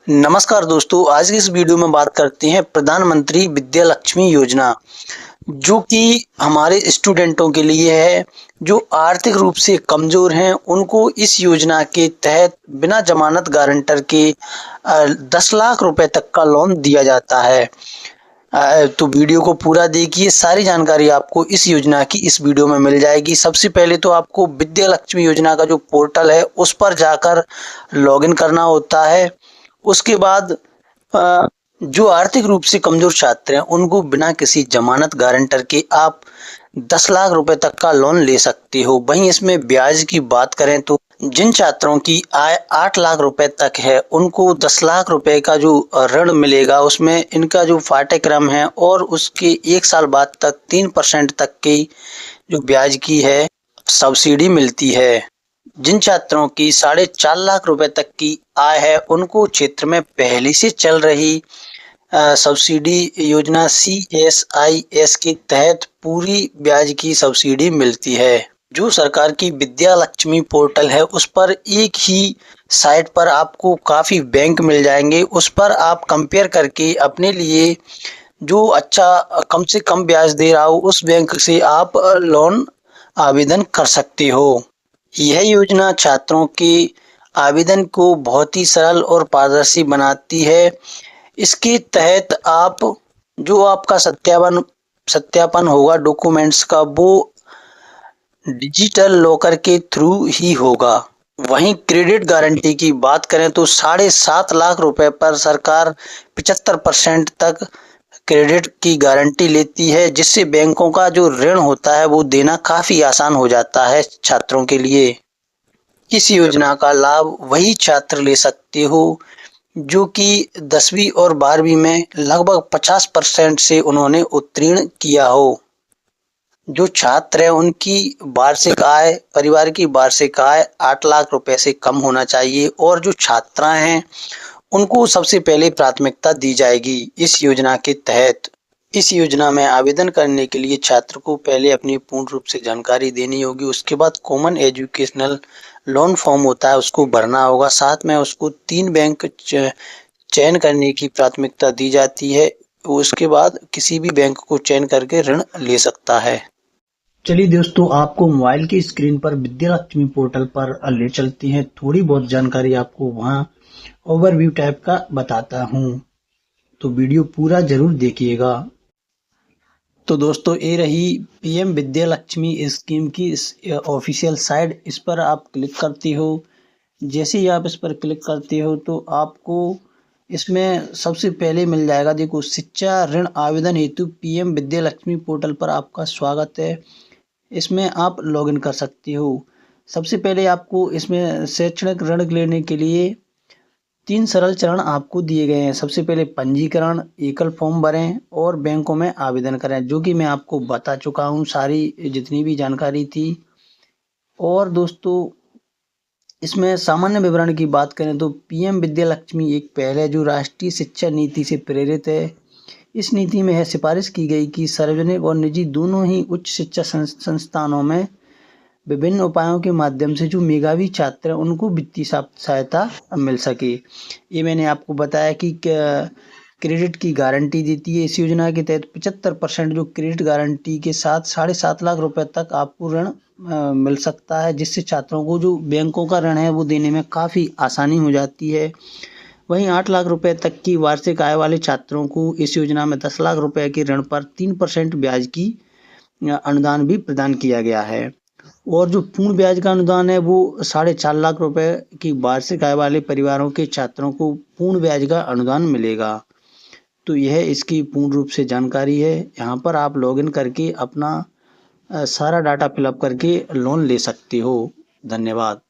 नमस्कार दोस्तों, आज की इस वीडियो में बात करते हैं प्रधानमंत्री विद्या लक्ष्मी योजना, जो कि हमारे स्टूडेंटों के लिए है जो आर्थिक रूप से कमजोर हैं। उनको इस योजना के तहत बिना जमानत गारंटर के 10 लाख रुपए तक का लोन दिया जाता है। तो वीडियो को पूरा देखिए, सारी जानकारी आपको इस योजना की इस वीडियो में मिल जाएगी। सबसे पहले तो आपको विद्या लक्ष्मी योजना का जो पोर्टल है उस पर जाकर लॉगिन करना होता है। उसके बाद जो आर्थिक रूप से कमजोर छात्र हैं उनको बिना किसी जमानत गारंटर के आप 10 लाख रुपए तक का लोन ले सकते हो। वहीं इसमें ब्याज की बात करें तो जिन छात्रों की आय 8 लाख रुपए तक है उनको 10 लाख रुपए का जो ऋण मिलेगा उसमें इनका जो पाठ्यक्रम है और उसके 1 साल बाद तक 3% तक की जो ब्याज की है सब्सिडी मिलती है। जिन छात्रों की 4.5 लाख रुपए तक की आय है उनको क्षेत्र में पहले से चल रही सब्सिडी योजना CSIS के तहत पूरी ब्याज की सब्सिडी मिलती है। जो सरकार की विद्या लक्ष्मी पोर्टल है उस पर एक ही साइट पर आपको काफी बैंक मिल जाएंगे। उस पर आप कंपेयर करके अपने लिए जो अच्छा कम से कम ब्याज दे रहा हो उस बैंक से आप लोन आवेदन कर सकते हो। यह योजना छात्रों के आवेदन को बहुत ही सरल और पारदर्शी बनाती है। इसके तहत आप जो आपका सत्यापन होगा डॉक्यूमेंट्स का वो डिजिटल लॉकर के थ्रू ही होगा। वहीं क्रेडिट गारंटी की बात करें तो 7.5 लाख रुपए पर सरकार 75% तक क्रेडिट की गारंटी लेती है, जिससे बैंकों का जो ऋण होता है वो देना काफी आसान हो जाता है छात्रों के लिए। इस योजना का लाभ वही छात्र ले सकते हो जो कि 10वीं और 12वीं में लगभग 50% से उन्होंने उत्तीर्ण किया हो। जो छात्र है उनकी वार्षिक आय, परिवार की वार्षिक आय 8 लाख रुपए से कम होना चाहिए और जो छात्राएं हैं उनको सबसे पहले प्राथमिकता दी जाएगी इस योजना के तहत। इस योजना में आवेदन करने के लिए छात्र को पहले अपनी पूर्ण रूप से जानकारी देनी होगी। उसके बाद कॉमन एजुकेशनल लोन फॉर्म होता है उसको भरना होगा। साथ में उसको 3 बैंक चयन करने की प्राथमिकता दी जाती है। उसके बाद किसी भी बैंक को चयन करके ऋण ले सकता है। चलिए दोस्तों, आपको मोबाइल की स्क्रीन पर विद्या लक्ष्मी पोर्टल पर ले चलती हैं। थोड़ी बहुत जानकारी आपको वहां ओवरव्यू टाइप का बताता हूं, तो वीडियो पूरा जरूर देखिएगा। तो दोस्तों, ये रही PM विद्या लक्ष्मी स्कीम की ऑफिशियल साइट। इस पर आप क्लिक करती हो। जैसे ही आप इस पर क्लिक करते हो तो आपको इसमें सबसे पहले मिल जाएगा, देखो, शिक्षा ऋण आवेदन हेतु PM विद्या लक्ष्मी पोर्टल पर आपका स्वागत है। इसमें आप लॉगिन कर सकते हो। सबसे पहले आपको इसमें शैक्षणिक ऋण लेने के लिए 3 सरल चरण आपको दिए गए हैं। सबसे पहले पंजीकरण, एकल फॉर्म भरें और बैंकों में आवेदन करें, जो कि मैं आपको बता चुका हूं सारी जितनी भी जानकारी थी। और दोस्तों, इसमें सामान्य विवरण की बात करें तो PM विद्या लक्ष्मी एक पहल है जो राष्ट्रीय शिक्षा नीति से प्रेरित है। इस नीति में सिफारिश की गई कि सार्वजनिक और निजी दोनों ही उच्च शिक्षा संस्थानों में विभिन्न उपायों के माध्यम से जो मेधावी छात्र हैं उनको वित्तीय सहायता मिल सके। ये मैंने आपको बताया कि क्रेडिट की गारंटी देती है इस योजना के तहत। 75% जो क्रेडिट गारंटी के साथ 7.5 लाख रुपए तक आपको ऋण मिल सकता है, जिससे छात्रों को जो बैंकों का ऋण है वो देने में काफ़ी आसानी हो जाती है। वहीं 8 लाख रुपए तक की वार्षिक आय वाले छात्रों को इस योजना में 10 लाख रुपए के ऋण पर 3% ब्याज की अनुदान भी प्रदान किया गया है। और जो पूर्ण ब्याज का अनुदान है वो 4.5 लाख रुपए की वार्षिक आय वाले परिवारों के छात्रों को पूर्ण ब्याज का अनुदान मिलेगा। तो यह इसकी पूर्ण रूप से जानकारी है। यहाँ पर आप लॉगिन करके अपना सारा डाटा फिलअप करके लोन ले सकते हो। धन्यवाद।